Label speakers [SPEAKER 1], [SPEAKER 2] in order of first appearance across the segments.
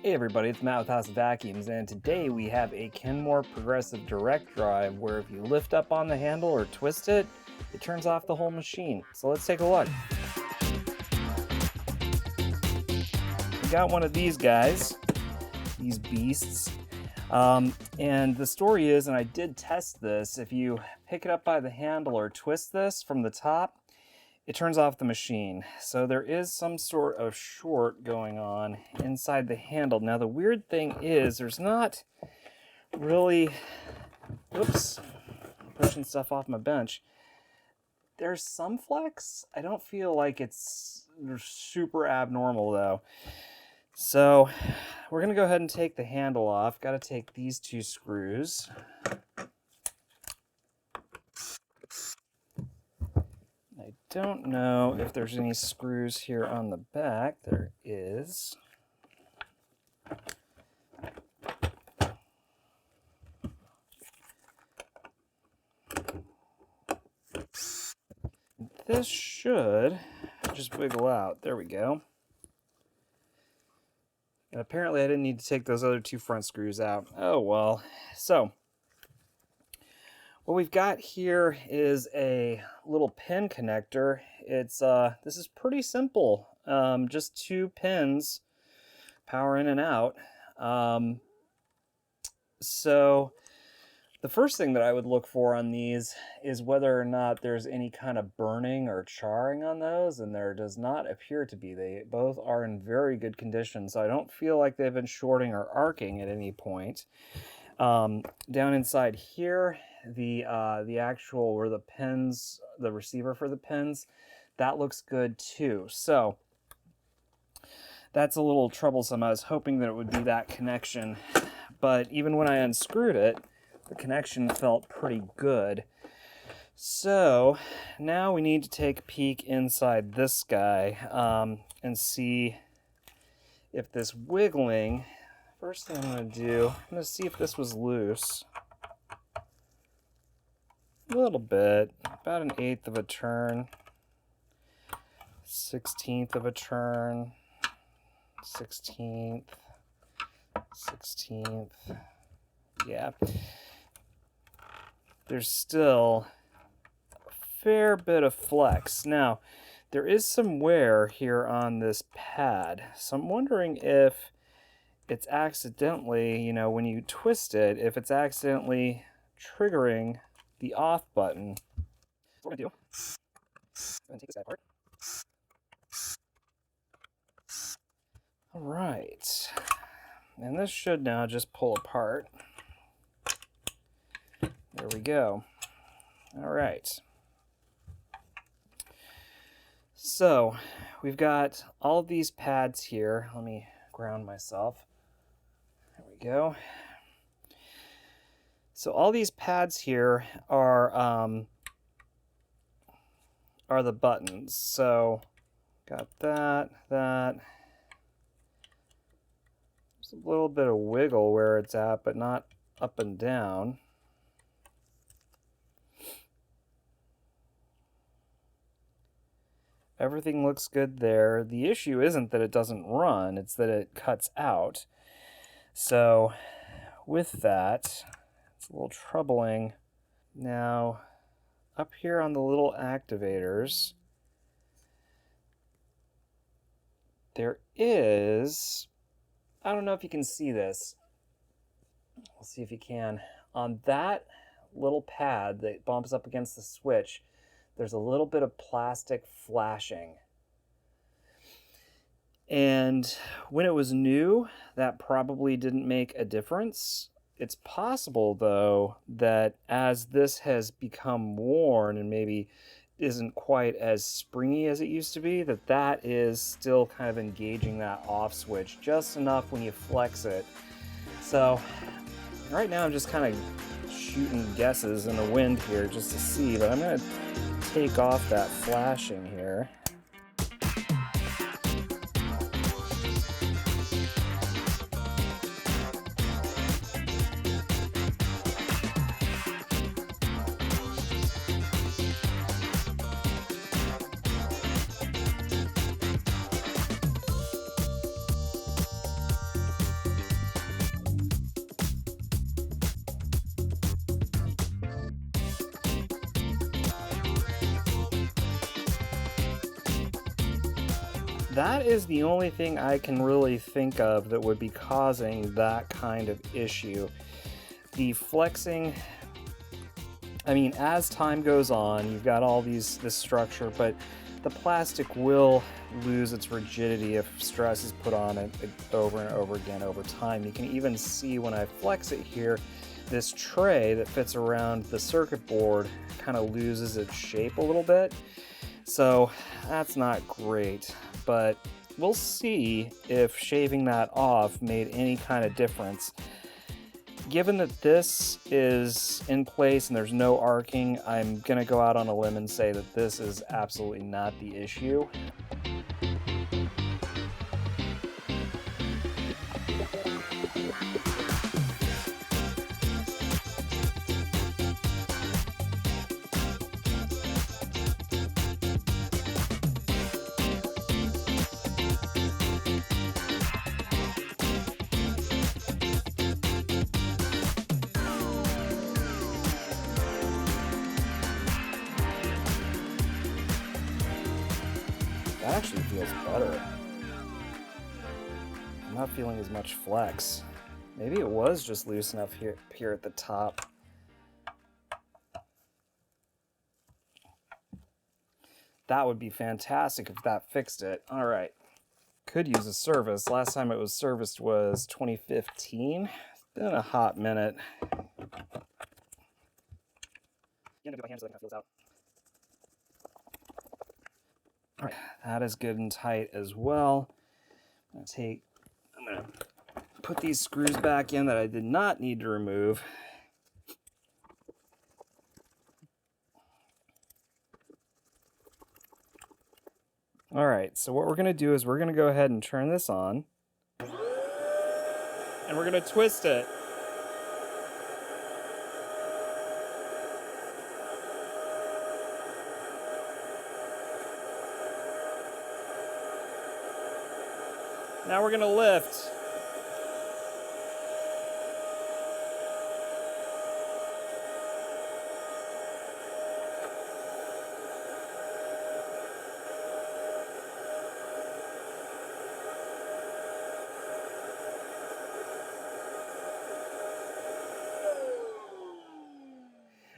[SPEAKER 1] Hey everybody, it's Matt with House of Vacuums, and today we have a Kenmore Progressive Direct Drive where if you lift up on the handle or twist it, it turns off the whole machine. So let's take a look. We got one of these guys, these beasts, and the story is, and I did test this, if you pick it up by the handle or twist this from the top, it turns off the machine. So there is some sort of short going on inside the handle. Now the weird thing is there's not really, oops, pushing stuff off my bench. There's some flex. I don't feel like it's super abnormal though. So we're gonna go ahead and take the handle off. Got to take these two screws. I don't know if there's any screws here on the back. There is. This should just wiggle out. There we go. And apparently I didn't need to take those other two front screws out. Oh well. So what we've got here is a little pin connector. It's this is pretty simple. Just two pins, power in and out. So the first thing that I would look for on these is whether or not there's any kind of burning or charring on those, and there does not appear to be. They both are in very good condition, so I don't feel like they've been shorting or arcing at any point. Down inside here, the actual where the pins, the receiver for the pins, that looks good too. So that's a little troublesome. I was hoping that it would be that connection, but even when I unscrewed it, the connection felt pretty good. So now we need to take a peek inside this guy and see if this wiggling. First thing I'm going to do, I'm going to see if this was loose. A little bit, about 1/8 of a turn, 1/16 of a turn, 16th, 16th. Yeah. There's still a fair bit of flex. Now, there is some wear here on this pad, so I'm wondering if it's accidentally, you know, when you twist it, if it's accidentally triggering the off button. So what we're gonna do, I'm gonna take this guy apart. All right, and this should now just pull apart. There we go. All right. So we've got all of these pads here. Let me ground myself. There we go. So all these pads here are the buttons. So got that. There's a little bit of wiggle where it's at, but not up and down. Everything looks good there. The issue isn't that it doesn't run, it's that it cuts out. So with that, it's a little troubling. Now, up here on the little activators, there is, I don't know if you can see this. We'll see if you can. On that little pad that bumps up against the switch, there's a little bit of plastic flashing. And when it was new, that probably didn't make a difference. It's possible, though, that as this has become worn and maybe isn't quite as springy as it used to be, that is still kind of engaging that off switch just enough when you flex it. So right now I'm just kind of shooting guesses in the wind here just to see, but I'm going to take off that flashing here. that is the only thing I can really think of that would be causing that kind of issue. The flexing, I mean, as time goes on, you've got all this structure, but the plastic will lose its rigidity if stress is put on it over and over again over time. You can even see when I flex it here, this tray that fits around the circuit board kind of loses its shape a little bit. So that's not great, but we'll see if shaving that off made any kind of difference. Given that this is in place and there's no arcing, I'm going to go out on a limb and say that this is absolutely not the issue. That actually feels better. I'm not feeling as much flex. Maybe it was just loose enough here at the top. That would be fantastic if that fixed it. All right. Could use a service. Last time it was serviced was 2015. It's been a hot minute. I'm gonna do my hand so I can feel this out. All right, that is good and tight as well. I'm gonna put these screws back in that I did not need to remove. All right, so what we're gonna do is we're gonna go ahead and turn this on, and we're gonna twist it. Now we're gonna lift.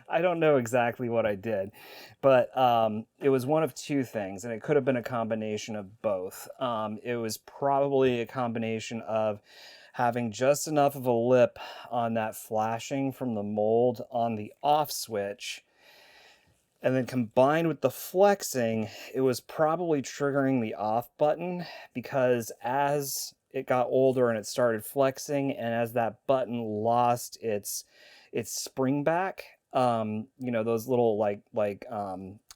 [SPEAKER 1] I don't know exactly what I did, but it was one of two things, and it could have been a combination of both. It was probably a combination of having just enough of a lip on that flashing from the mold on the off switch, and then combined with the flexing, it was probably triggering the off button, because as it got older and it started flexing, and as that button lost its spring back, you know, those little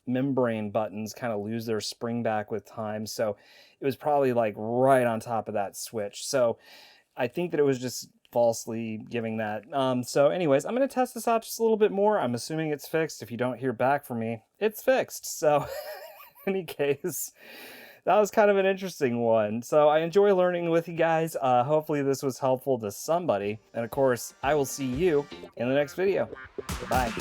[SPEAKER 1] membrane buttons kind of lose their spring back with time. So it was probably like right on top of that switch. So I think that it was just falsely giving that. So anyways, I'm going to test this out just a little bit more. I'm assuming it's fixed. If you don't hear back from me, it's fixed. So in any case, that was kind of an interesting one. So I enjoy learning with you guys. Hopefully this was helpful to somebody. And of course, I will see you in the next video. Bye.